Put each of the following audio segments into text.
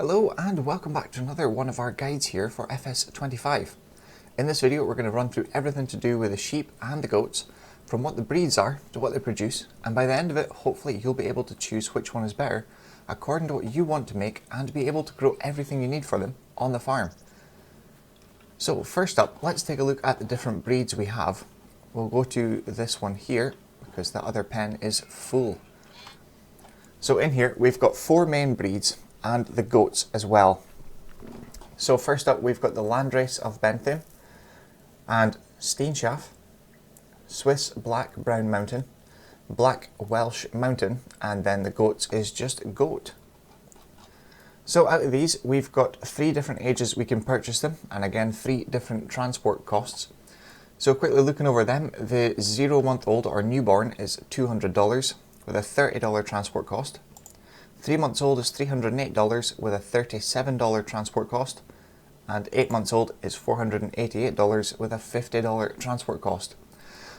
Hello and welcome back to another one of our guides here for FS25. In this video we're going to run through everything to do with the sheep and the goats, from what the breeds are to what they produce, and by the end of it hopefully you'll be able to choose which one is better according to what you want to make and be able to grow everything you need for them on the farm. So first up, let's take a look at the different breeds we have. We'll go to this one here because the other pen is full. So in here we've got 4 main breeds and the goats as well. So first up we've got the Landrace of Bentham and Steenschaf, Swiss Black Brown Mountain, Black Welsh Mountain, and then the goats is just goat. So out of these we've got 3 different ages we can purchase them, and again 3 different transport costs. So quickly looking over them, the 0-month-old or newborn is $200 with a $30 transport cost. 3 months old is $308 with a $37 transport cost, and 8 months old is $488 with a $50 transport cost.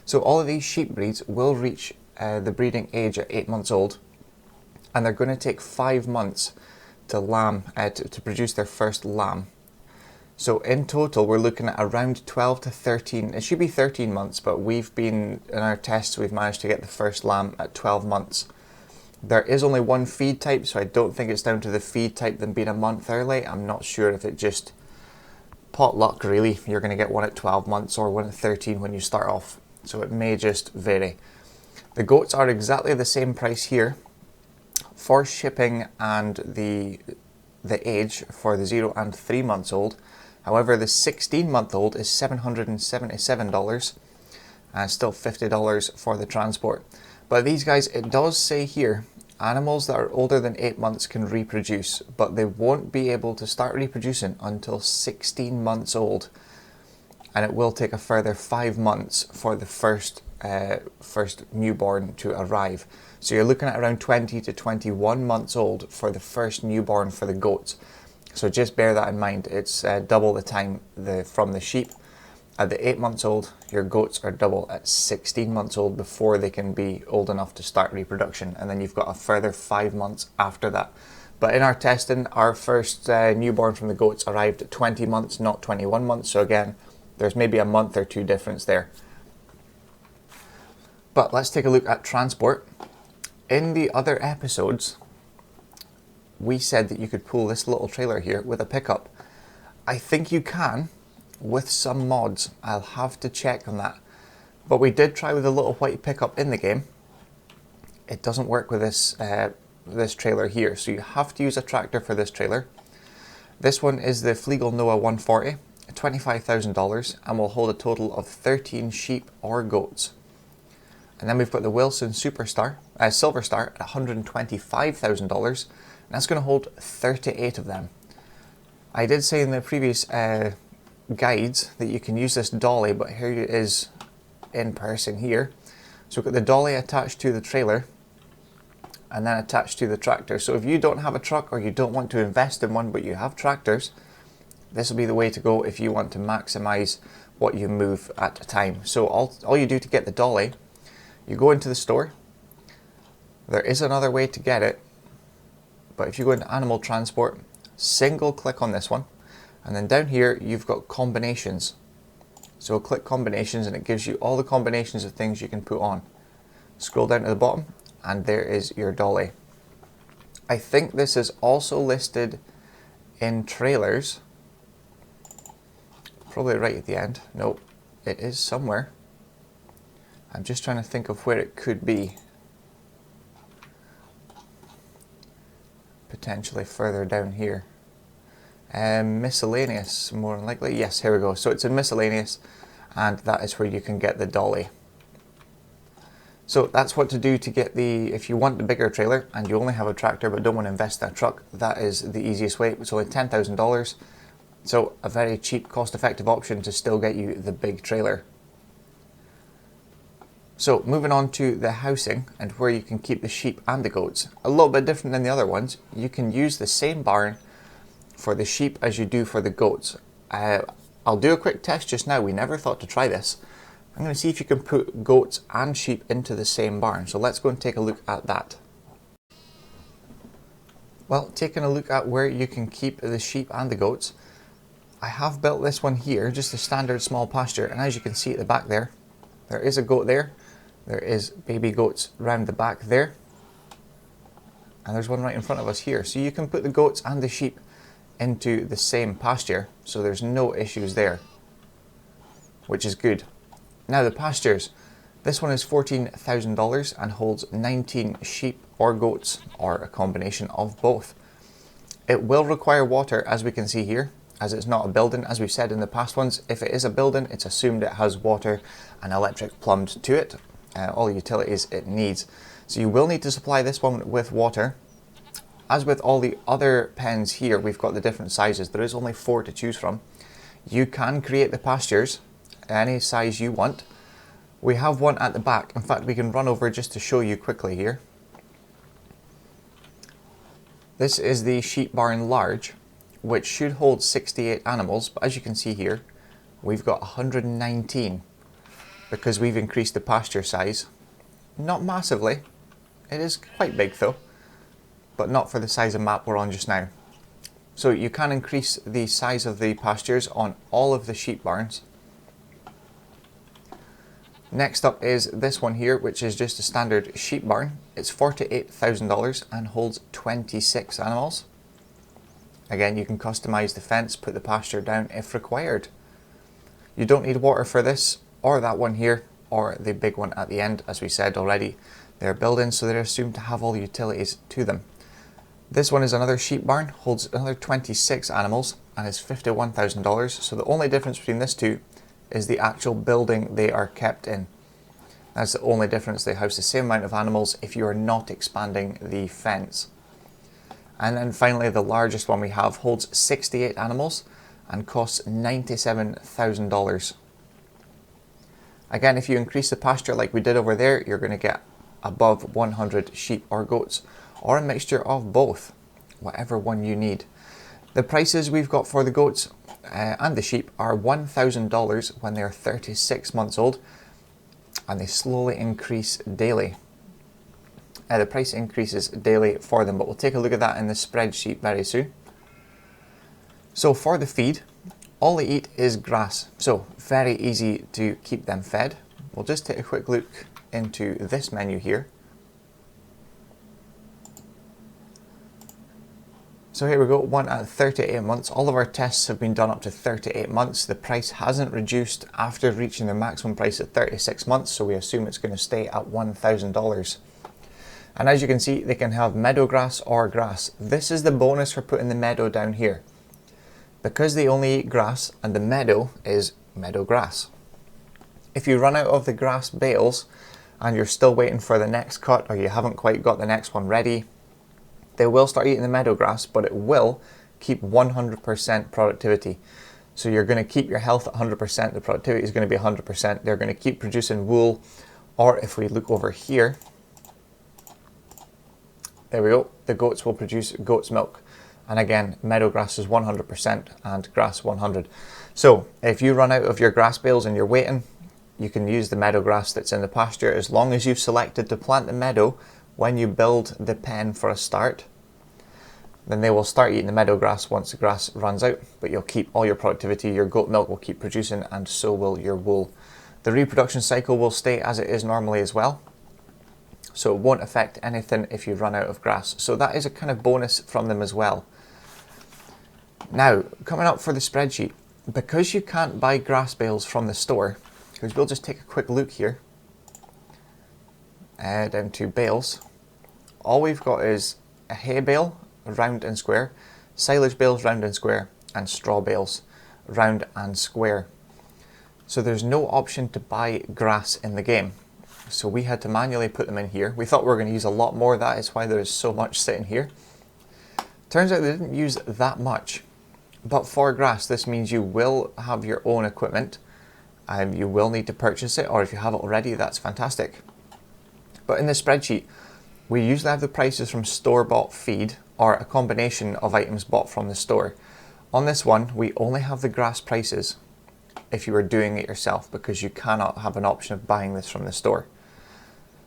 So all of these sheep breeds will reach the breeding age at 8 months old, and they're going to take 5 months to produce their first lamb. So in total we're looking at around 12 to 13, it should be 13 months, but in our tests we've managed to get the first lamb at 12 months. There is only one feed type, so I don't think it's down to the feed type them being a month early. I'm not sure if it just pot luck really. You're going to get one at 12 months or one at 13 when you start off. So it may just vary. The goats are exactly the same price here for shipping and the age for the 0 and 3 months old. However, the 16-month-old is $777 and still $50 for the transport. But these guys, it does say here, animals that are older than 8 months can reproduce, but they won't be able to start reproducing until 16 months old. And it will take a further 5 months for the first newborn to arrive. So you're looking at around 20 to 21 months old for the first newborn for the goats. So just bear that in mind. It's double the time from the sheep. At the 8 months old, your goats are double at 16 months old before they can be old enough to start reproduction, and then you've got a further 5 months after that. But in our testing, our first newborn from the goats arrived at 20 months, not 21 months, so again, there's maybe a month or 2 difference there. But let's take a look at transport. In the other episodes, we said that you could pull this little trailer here with a pickup. I think you can, with some mods. I'll have to check on that. But we did try with a little white pickup in the game. It doesn't work with this trailer here, so you have to use a tractor for this trailer. This one is the Flegel Noah 140, $25,000, and will hold a total of 13 sheep or goats. And then we've got the Wilson Silver Star at $125,000, and that's going to hold 38 of them. I did say in the previous guides that you can use this dolly, but here it is in person here. So we've got the dolly attached to the trailer and then attached to the tractor. So if you don't have a truck or you don't want to invest in one but you have tractors, this will be the way to go if you want to maximize what you move at a time. So all you do to get the dolly, you go into the store. There is another way to get it, but if you go into animal transport, single click on this one, and then down here you've got combinations. So click combinations and it gives you all the combinations of things you can put on. Scroll down to the bottom and there is your dolly. I think this is also listed in trailers. Probably right at the end. Nope, it is somewhere. I'm just trying to think of where it could be. Potentially further down here. Miscellaneous, more than likely. Yes, here we go. So it's in miscellaneous, and that is where you can get the dolly. So that's what to do to get if you want the bigger trailer and you only have a tractor but don't want to invest in a truck, that is the easiest way. It's only $10,000. So a very cheap, cost-effective option to still get you the big trailer. So moving on to the housing and where you can keep the sheep and the goats. A little bit different than the other ones. You can use the same barn for the sheep as you do for the goats. I'll do a quick test just now. We never thought to try this. I'm going to see if you can put goats and sheep into the same barn. So let's go and take a look at that. Well, taking a look at where you can keep the sheep and the goats, I have built this one here, just a standard small pasture, and as you can see at the back there, there is a goat there, there is baby goats round the back there, and there's one right in front of us here. So you can put the goats and the sheep into the same pasture, so there's no issues there, which is good. Now the pastures, this one is $14,000 and holds 19 sheep or goats, or a combination of both. It will require water, as we can see here, as it's not a building. As we've said in the past ones, if it is a building, it's assumed it has water and electric plumbed to it, all the utilities it needs. So you will need to supply this one with water. As with all the other pens here, we've got the different sizes. There is only 4 to choose from. You can create the pastures any size you want. We have one at the back. In fact, we can run over just to show you quickly here. This is the sheep barn large, which should hold 68 animals, but as you can see here, we've got 119 because we've increased the pasture size. Not massively, it is quite big though, but not for the size of map we're on just now. So you can increase the size of the pastures on all of the sheep barns. Next up is this one here, which is just a standard sheep barn. It's $48,000 and holds 26 animals. Again, you can customize the fence, put the pasture down if required. You don't need water for this, or that one here, or the big one at the end. As we said already, they're buildings, so they're assumed to have all the utilities to them. This one is another sheep barn, holds another 26 animals, and is $51,000. So the only difference between this two is the actual building they are kept in. That's the only difference. They house the same amount of animals if you are not expanding the fence. And then finally, the largest one we have holds 68 animals and costs $97,000. Again, if you increase the pasture like we did over there, you're going to get above 100 sheep or goats, or a mixture of both, whatever one you need. The prices we've got for the goats and the sheep are $1,000 when they're 36 months old, and they slowly increase daily. The price increases daily for them, but we'll take a look at that in the spreadsheet very soon. So for the feed, all they eat is grass, so very easy to keep them fed. We'll just take a quick look into this menu here. So here we go, one at 38 months. All of our tests have been done up to 38 months. The price hasn't reduced after reaching the maximum price at 36 months, so we assume it's going to stay at $1,000. And as you can see, they can have meadow grass or grass. This is the bonus for putting the meadow down here, because they only eat grass and the meadow is meadow grass. If you run out of the grass bales and you're still waiting for the next cut, or you haven't quite got the next one ready, they will start eating the meadow grass, but it will keep 100% productivity. So you're going to keep your health at 100%, the productivity is going to be 100%. They're going to keep producing wool, or if we look over here, there we go, the goats will produce goat's milk. And again, meadow grass is 100% and grass 100. So if you run out of your grass bales and you're waiting, you can use the meadow grass that's in the pasture, as long as you've selected to plant the meadow when you build the pen for a start. Then they will start eating the meadow grass once the grass runs out, but you'll keep all your productivity. Your goat milk will keep producing, and so will your wool. The reproduction cycle will stay as it is normally as well, so it won't affect anything if you run out of grass. So that is a kind of bonus from them as well. Now, coming up for the spreadsheet, because you can't buy grass bales from the store, because we'll just take a quick look here, down to bales. All we've got is a hay bale, round and square, silage bales, round and square, and straw bales, round and square. So there's no option to buy grass in the game. So we had to manually put them in here. We thought we were going to use a lot more, that is why there is so much sitting here. Turns out they didn't use that much. But for grass, this means you will have your own equipment, and you will need to purchase it, or if you have it already, that's fantastic. But in the spreadsheet, we usually have the prices from store-bought feed, or a combination of items bought from the store. On this one, we only have the grass prices if you are doing it yourself, because you cannot have an option of buying this from the store.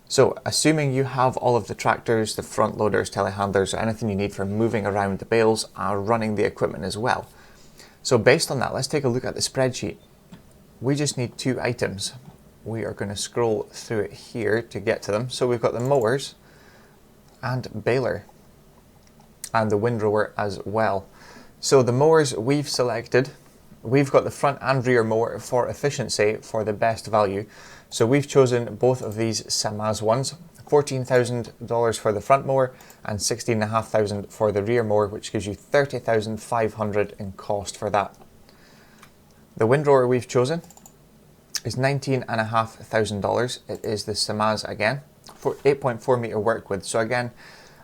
So assuming you have all of the tractors, the front loaders, telehandlers, or anything you need for moving around the bales and running the equipment as well. So based on that, let's take a look at the spreadsheet. We just need 2 items. We are going to scroll through it here to get to them. So we've got the mowers and baler and the windrower as well. So the mowers we've selected, we've got the front and rear mower for efficiency for the best value. So we've chosen both of these Samaz ones, $14,000 for the front mower and $16,500 for the rear mower, which gives you $30,500 in cost for that. The windrower we've chosen is $19,500. It is the Samaz again, for 8.4 meter work width. So again,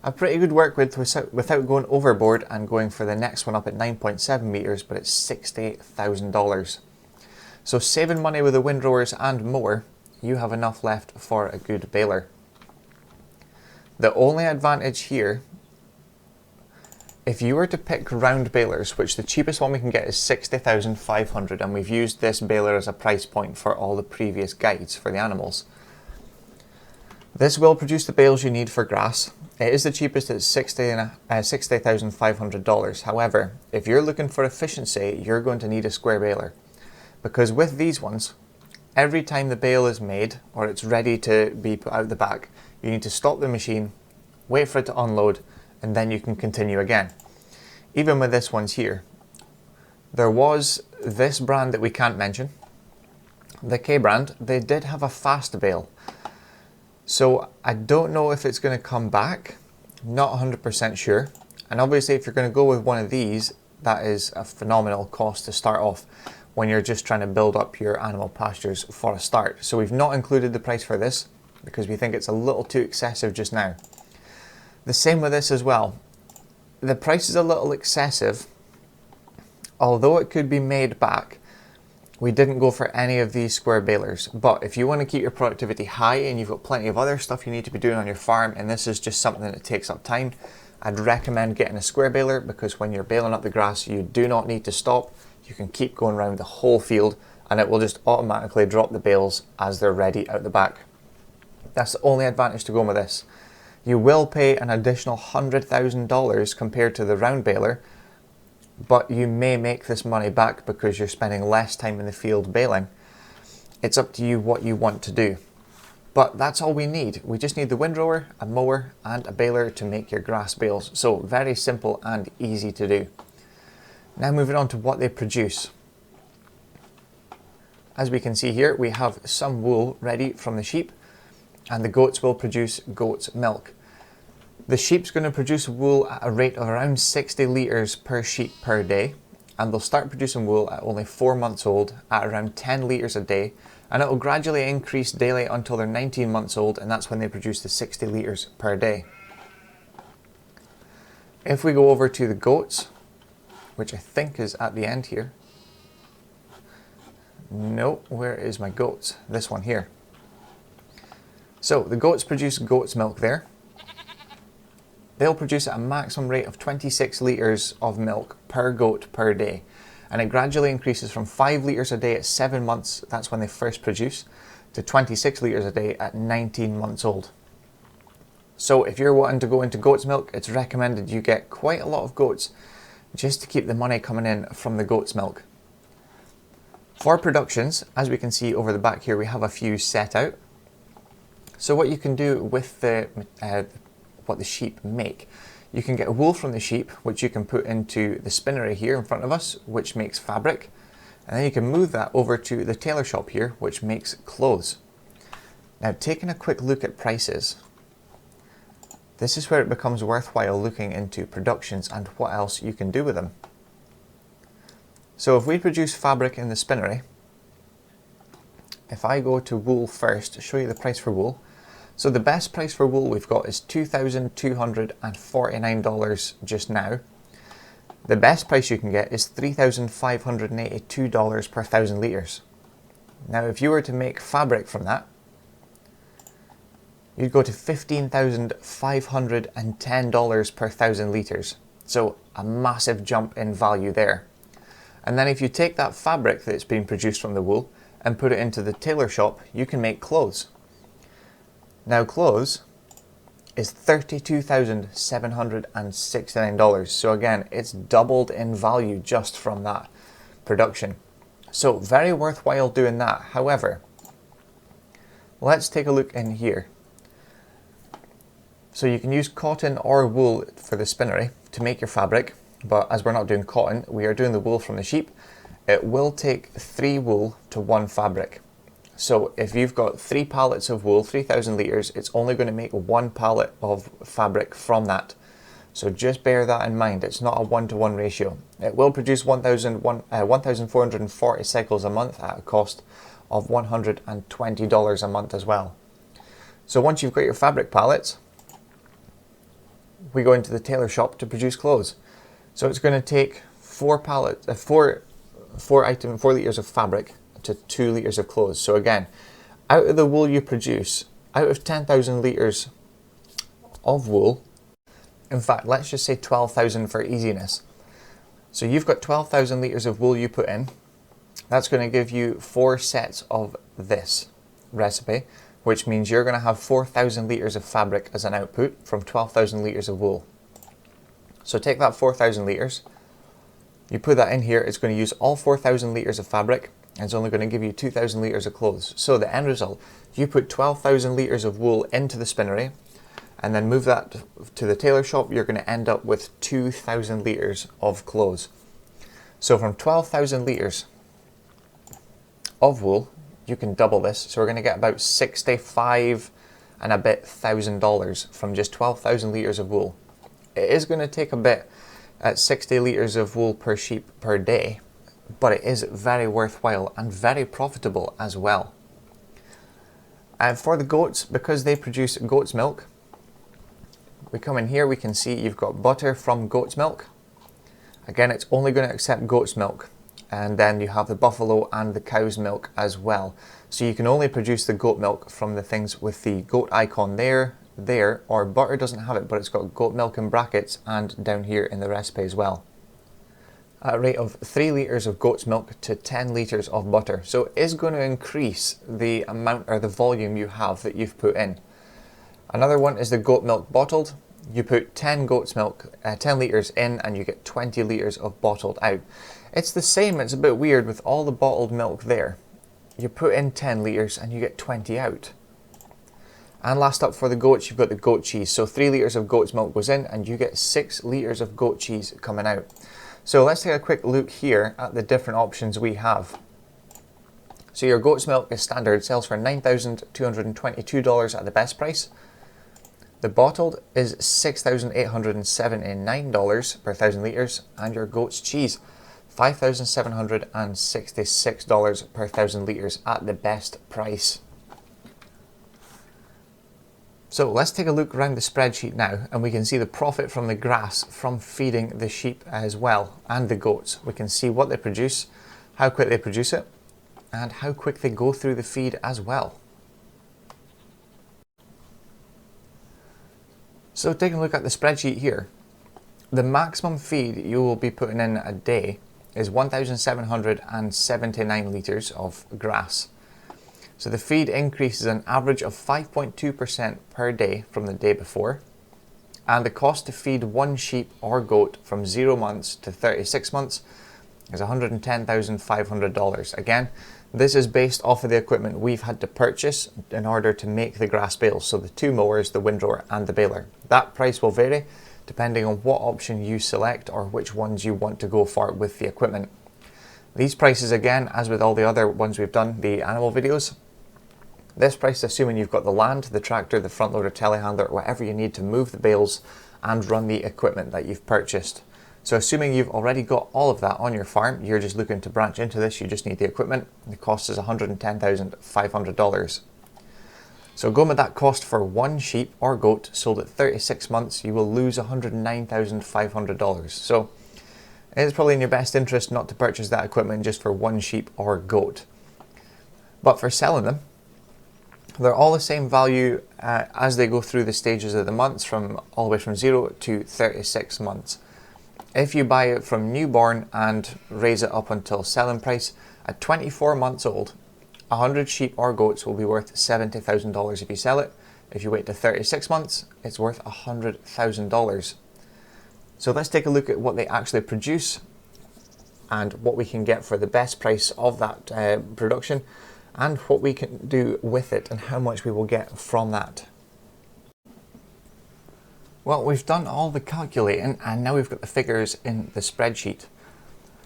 a pretty good work width without going overboard and going for the next one up at 9.7 meters, but it's $60,000. So saving money with the windrowers and mower, you have enough left for a good baler. The only advantage here, if you were to pick round balers, which the cheapest one we can get is $60,500, and we've used this baler as a price point for all the previous guides for the animals. This will produce the bales you need for grass. It is the cheapest at $60,500. However, if you're looking for efficiency, you're going to need a square baler. Because with these ones, every time the bale is made or it's ready to be put out the back, you need to stop the machine, wait for it to unload, and then you can continue again. Even with this ones here, there was this brand that we can't mention, the K brand. They did have a fast bale. So I don't know if it's going to come back, not 100% sure. And obviously if you're going to go with one of these, that is a phenomenal cost to start off when you're just trying to build up your animal pastures for a start. So we've not included the price for this because we think it's a little too excessive just now. The same with this as well. The price is a little excessive. Although it could be made back, we didn't go for any of these square balers. But if you want to keep your productivity high and you've got plenty of other stuff you need to be doing on your farm, and this is just something that takes up time, I'd recommend getting a square baler, because when you're baling up the grass, you do not need to stop. You can keep going around the whole field and it will just automatically drop the bales as they're ready out the back. That's the only advantage to going with this. You will pay an additional $100,000 compared to the round baler, but you may make this money back because you're spending less time in the field baling. It's up to you what you want to do. But that's all we need. We just need the windrower, a mower, and a baler to make your grass bales. So very simple and easy to do. Now moving on to what they produce. As we can see here, we have some wool ready from the sheep, and the goats will produce goat's milk. The sheep's going to produce wool at a rate of around 60 litres per sheep per day, and they'll start producing wool at only 4 months old at around 10 litres a day, and it will gradually increase daily until they're 19 months old, and that's when they produce the 60 litres per day. If we go over to the goats, which I think is at the end here. No, where is my goats? This one here. So the goats produce goat's milk there. They'll produce at a maximum rate of 26 litres of milk per goat per day. And it gradually increases from 5 litres a day at 7 months, that's when they first produce, to 26 litres a day at 19 months old. So if you're wanting to go into goat's milk, it's recommended you get quite a lot of goats just to keep the money coming in from the goat's milk. For productions, as we can see over the back here, we have a few set out. So what you can do with what the sheep make, you can get wool from the sheep, which you can put into the spinnery here in front of us, which makes fabric. And then you can move that over to the tailor shop here, which makes clothes. Now, taking a quick look at prices, this is where it becomes worthwhile looking into productions and what else you can do with them. So if we produce fabric in the spinnery, if I go to wool first to show you the price for wool, so the best price for wool we've got is $2,249 just now. The best price you can get is $3,582 per 1,000 litres. Now if you were to make fabric from that, you'd go to $15,510 per 1,000 litres. So a massive jump in value there. And then if you take that fabric that's been produced from the wool and put it into the tailor shop, you can make clothes. Now clothes is $32,769. So again, it's doubled in value just from that production. So very worthwhile doing that. However, let's take a look in here. So you can use cotton or wool for the spinnery to make your fabric, but as we're not doing cotton, we are doing the wool from the sheep. It will take 3 wool to 1 fabric. So if you've got 3 pallets of wool, 3,000 litres, it's only going to make 1 pallet of fabric from that. So just bear that in mind. It's not a 1-to-1 ratio. It will produce 1,440 cycles a month at a cost of $120 a month as well. So once you've got your fabric pallets, we go into the tailor shop to produce clothes. So it's going to take 4 litres of fabric to 2 litres of clothes. So again, out of the wool you produce, out of 10,000 litres of wool, in fact, let's just say 12,000 for easiness. So you've got 12,000 litres of wool you put in. That's going to give you 4 sets of this recipe, which means you're going to have 4,000 litres of fabric as an output from 12,000 litres of wool. So take that 4,000 litres, you put that in here, it's going to use all 4,000 litres of fabric, and it's only going to give you 2,000 litres of clothes. So the end result, you put 12,000 litres of wool into the spinnery, and then move that to the tailor shop, you're going to end up with 2,000 litres of clothes. So from 12,000 litres of wool, you can double this. So we're going to get about $65 and a bit thousand from just 12,000 litres of wool. It is going to take a bit at 60 litres of wool per sheep per day, but it is very worthwhile and very profitable as well. And for the goats, because they produce goat's milk, we come in here, we can see you've got butter from goat's milk. Again, it's only going to accept goat's milk. And then you have the buffalo and the cow's milk as well. So you can only produce the goat milk from the things with the goat icon there, or butter doesn't have it, but it's got goat milk in brackets and down here in the recipe as well. At a rate of 3 litres of goat's milk to 10 litres of butter. So it is going to increase the amount or the volume you have that you've put in. Another one is the goat milk bottled. You put 10 goat's milk, 10 litres in, and you get 20 litres of bottled out. It's the same, it's a bit weird with all the bottled milk there. You put in 10 litres and you get 20 out. And last up for the goats, you've got the goat cheese. So 3 litres of goat's milk goes in and you get 6 litres of goat cheese coming out. So let's take a quick look here at the different options we have. So your goat's milk is standard, sells for $9,222 at the best price. The bottled is $6,879 per 1,000 litres, and your goat's cheese, $5,766 per 1,000 litres at the best price. So let's take a look around the spreadsheet now, and we can see the profit from the grass from feeding the sheep as well, and the goats. We can see what they produce, how quick they produce it, and how quick they go through the feed as well. So taking a look at the spreadsheet here, the maximum feed you will be putting in a day is 1,779 litres of grass. So the feed increases an average of 5.2% per day from the day before, and the cost to feed one sheep or goat from 0 months to 36 months is $110,500. Again, this is based off of the equipment we've had to purchase in order to make the grass bales, so the 2 mowers, the windrower and the baler. That price will vary depending on what option you select or which ones you want to go for with the equipment. These prices, again, as with all the other ones we've done, the animal videos, this price is assuming you've got the land, the tractor, the front loader, telehandler, whatever you need to move the bales and run the equipment that you've purchased. So assuming you've already got all of that on your farm, you're just looking to branch into this, you just need the equipment, the cost is $110,500. So going with that cost for one sheep or goat sold at 36 months, you will lose $109,500. So it is probably in your best interest not to purchase that equipment just for one sheep or goat. But for selling them, they're all the same value as they go through the stages of the months, from all the way from 0 to 36 months. If you buy it from newborn and raise it up until selling price, at 24 months old, 100 sheep or goats will be worth $70,000 if you sell it. If you wait to 36 months, it's worth $100,000. So let's take a look at what they actually produce and what we can get for the best price of that production, and what we can do with it and how much we will get from that. Well, we've done all the calculating and now we've got the figures in the spreadsheet.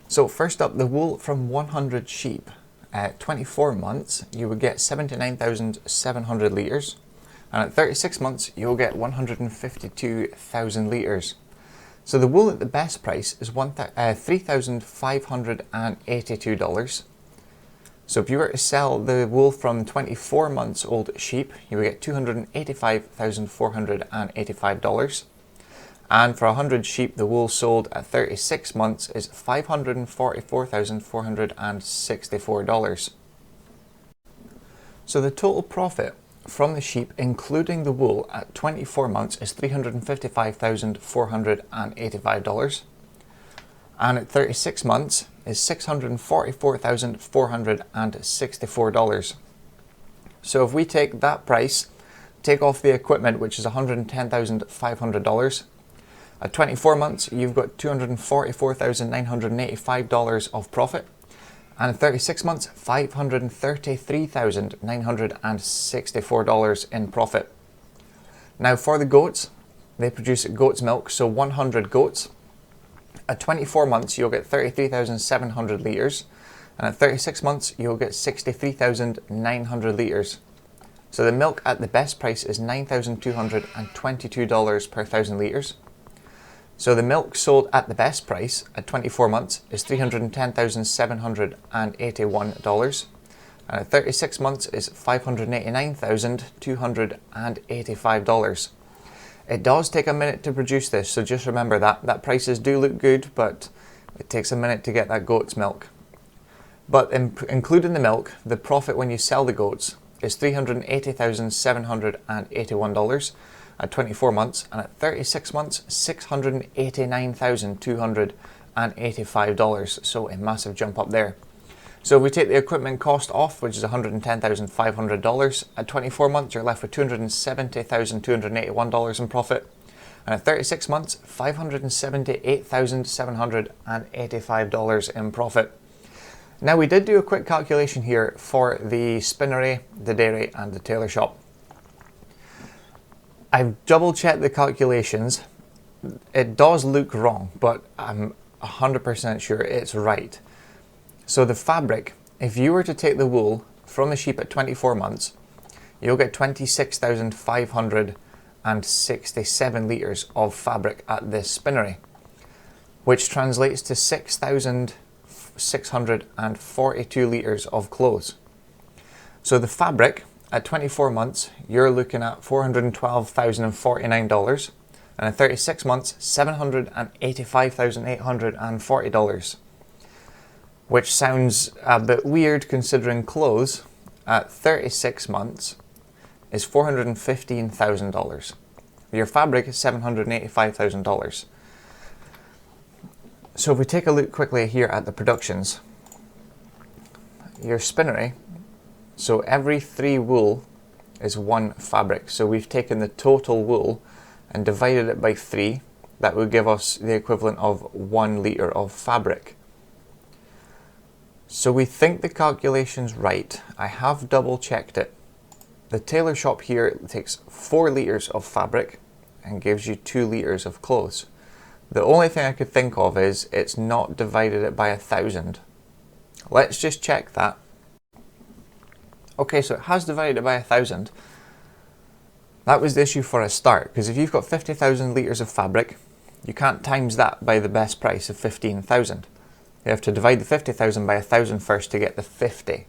So first up, the wool from 100 sheep. At 24 months, you would get 79,700 litres, and at 36 months, you'll get 152,000 litres. So the wool at the best price is $3,582. So if you were to sell the wool from 24 months old sheep, you would get $285,485. And for 100 sheep, the wool sold at 36 months is $544,464. So the total profit from the sheep, including the wool, at 24 months is $355,485. And at 36 months is $644,464. So if we take that price, take off the equipment, which is $110,500, at 24 months, you've got $244,985 of profit, and at 36 months, $533,964 in profit. Now for the goats, they produce goat's milk, so 100 goats. At 24 months, you'll get 33,700 litres, and at 36 months, you'll get 63,900 litres. So the milk at the best price is $9,222 per 1,000 litres. So the milk sold at the best price at 24 months is $310,781, and at 36 months is $589,285. It does take a minute to produce this, so just remember that prices do look good, but it takes a minute to get that goat's milk. But including the milk, the profit when you sell the goats is $380,781 at 24 months, and at 36 months, $689,285, so a massive jump up there. So if we take the equipment cost off, which is $110,500, at 24 months you're left with $270,281 in profit, and at 36 months, $578,785 in profit. Now we did do a quick calculation here for the spinnery, the dairy and the tailor shop. I've double checked the calculations. It does look wrong, but I'm 100% sure it's right. So the fabric, if you were to take the wool from the sheep at 24 months, you'll get 26,567 litres of fabric at this spinnery, which translates to 6,642 litres of clothes. So the fabric at 24 months, you're looking at $412,049, and at 36 months, $785,840, which sounds a bit weird considering clothes at 36 months is $415,000. Your fabric is $785,000. So if we take a look quickly here at the productions, your spinnery, so every 3 wool is 1 fabric. So we've taken the total wool and divided it by 3. That would give us the equivalent of 1 litre of fabric. So we think the calculation's right. I have double checked it. The tailor shop here takes 4 litres of fabric and gives you 2 litres of clothes. The only thing I could think of is it's not divided it by 1,000. Let's just check that. Okay, so it has divided it by 1,000. That was the issue for a start, because if you've got 50,000 litres of fabric, you can't times that by the best price of 15,000. You have to divide the 50,000 by 1,000 first to get the 50,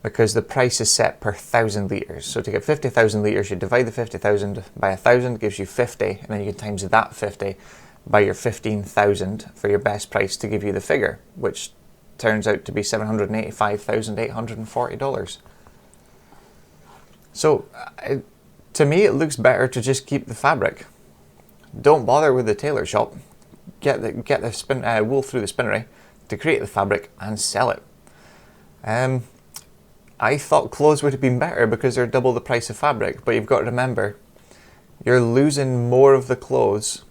because the price is set per 1,000 litres. So to get 50,000 litres, you divide the 50,000 by 1,000, gives you 50, and then you can times that 50 by your 15,000 for your best price to give you the figure, which turns out to be $785,840. So to me, it looks better to just keep the fabric. Don't bother with the tailor shop. Get the wool through the spinnery to create the fabric and sell it. I thought clothes would have been better because they're double the price of fabric, but you've got to remember, you're losing more of the clothes,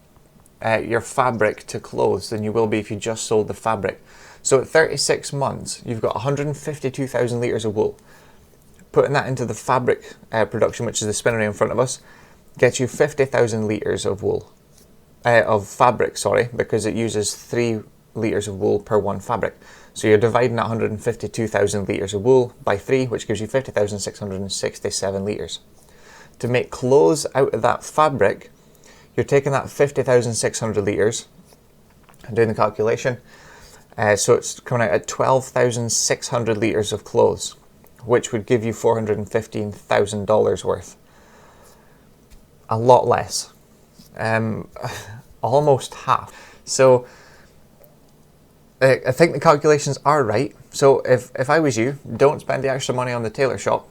your fabric to clothes, than you will be if you just sold the fabric. So at 36 months, you've got 152,000 litres of wool. Putting that into the fabric production, which is the spinnery in front of us, gets you 50,000 litres of wool. Of fabric, sorry, because it uses 3 litres of wool per one fabric. So you're dividing that 152,000 litres of wool by 3, which gives you 50,667 litres. To make clothes out of that fabric, you're taking that 50,600 litres and doing the calculation. So it's coming out at 12,600 litres of clothes, which would give you $415,000 worth. A lot less. Almost half. So I think the calculations are right. So if I was you, don't spend the extra money on the tailor shop.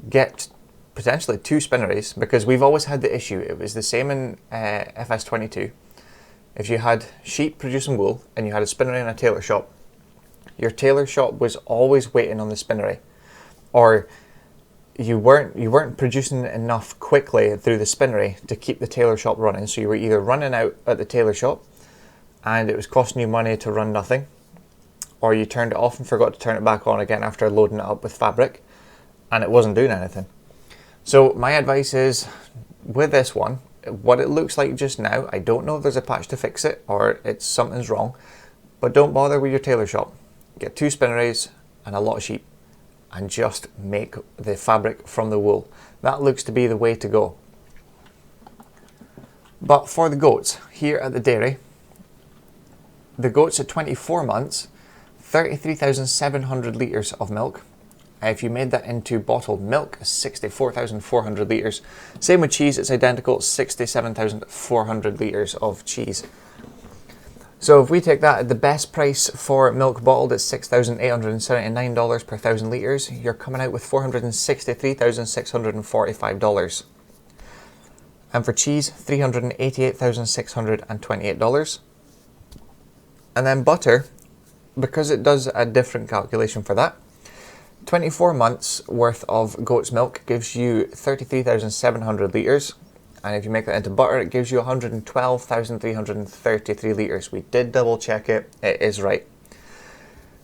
Get potentially 2 spinneries, because we've always had the issue. It was the same in FS22. If you had sheep producing wool and you had a spinnery and a tailor shop, your tailor shop was always waiting on the spinnery, or you weren't producing enough quickly through the spinnery to keep the tailor shop running. So you were either running out at the tailor shop and it was costing you money to run nothing, or you turned it off and forgot to turn it back on again after loading it up with fabric and it wasn't doing anything. So my advice is, with this one, what it looks like just now, I don't know if there's a patch to fix it or something's wrong, but don't bother with your tailor shop. Get 2 spinneries and a lot of sheep and just make the fabric from the wool. That looks to be the way to go. But for the goats, here at the dairy, the goats at 24 months, 33,700 litres of milk. If you made that into bottled milk, 64,400 litres. Same with cheese, it's identical, 67,400 litres of cheese. So if we take that at the best price for milk bottled at $6,879 per 1,000 litres, you're coming out with $463,645. And for cheese, $388,628. And then butter, because it does a different calculation for that, 24 months worth of goat's milk gives you 33,700 litres. And if you make that into butter, it gives you 112,333 litres. We did double check it, it is right.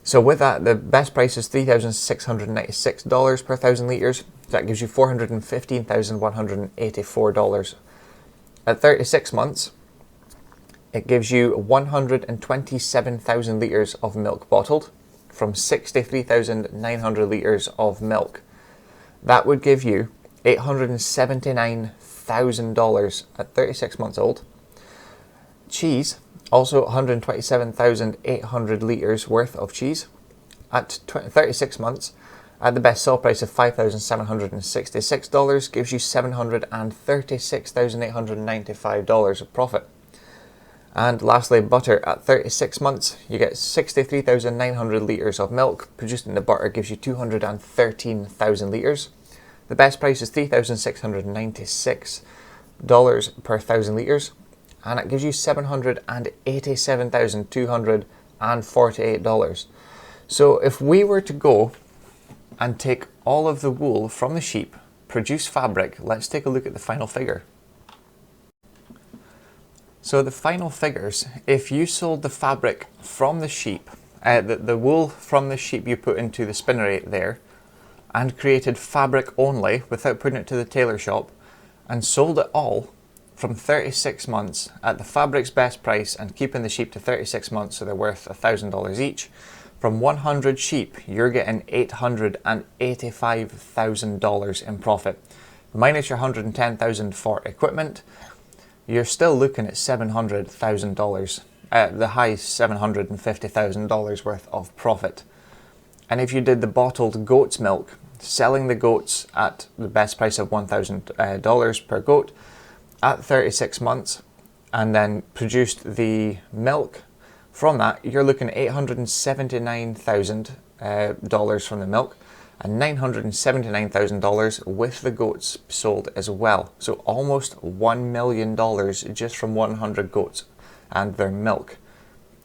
So with that, the best price is $3,696 per 1,000 litres. That gives you $415,184. At 36 months, it gives you 127,000 litres of milk bottled from 63,900 litres of milk. That would give you $879,000 at 36 months old. Cheese, also 127,800 litres worth of cheese at 36 months at the best sell price of $5,766 gives you $736,895 of profit. And lastly, butter at 36 months, you get 63,900 litres of milk. Producing the butter gives you 213,000 litres. The best price is $3,696 per 1,000 litres, and it gives you $787,248. So if we were to go and take all of the wool from the sheep, produce fabric, let's take a look at the final figure. So the final figures, if you sold the fabric from the sheep, the wool from the sheep you put into the spinnery there, and created fabric only without putting it to the tailor shop, and sold it all from 36 months at the fabric's best price and keeping the sheep to 36 months so they're worth $1,000 each, from 100 sheep you're getting $885,000 in profit. Minus your $110,000 for equipment, you're still looking at $700,000, the high $750,000 worth of profit. And if you did the bottled goat's milk, selling the goats at the best price of $1,000 per goat at 36 months, and then produced the milk from that, you're looking at $879,000 from the milk and $979,000 with the goats sold as well. So almost $1 million just from 100 goats and their milk.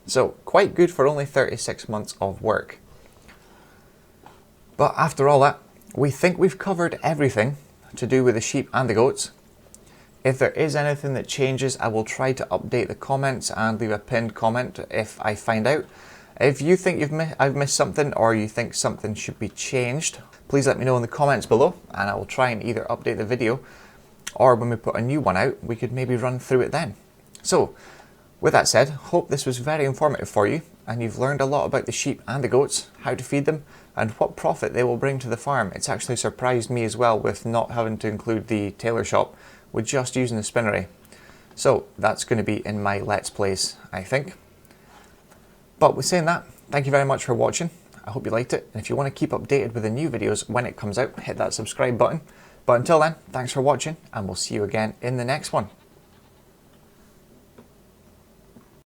So quite good for only 36 months of work. But after all that, we think we've covered everything to do with the sheep and the goats. If there is anything that changes, I will try to update the comments and leave a pinned comment if I find out. If you think I've missed something, or you think something should be changed, please let me know in the comments below, and I will try and either update the video, or when we put a new one out, we could maybe run through it then. So, with that said, hope this was very informative for you, and you've learned a lot about the sheep and the goats, how to feed them, and what profit they will bring to the farm. It's actually surprised me as well with not having to include the tailor shop, with just using the spinnery. So that's going to be in my Let's Plays, I think. But with saying that, thank you very much for watching. I hope you liked it, and if you want to keep updated with the new videos when it comes out, hit that subscribe button. But until then, thanks for watching, and we'll see you again in the next one.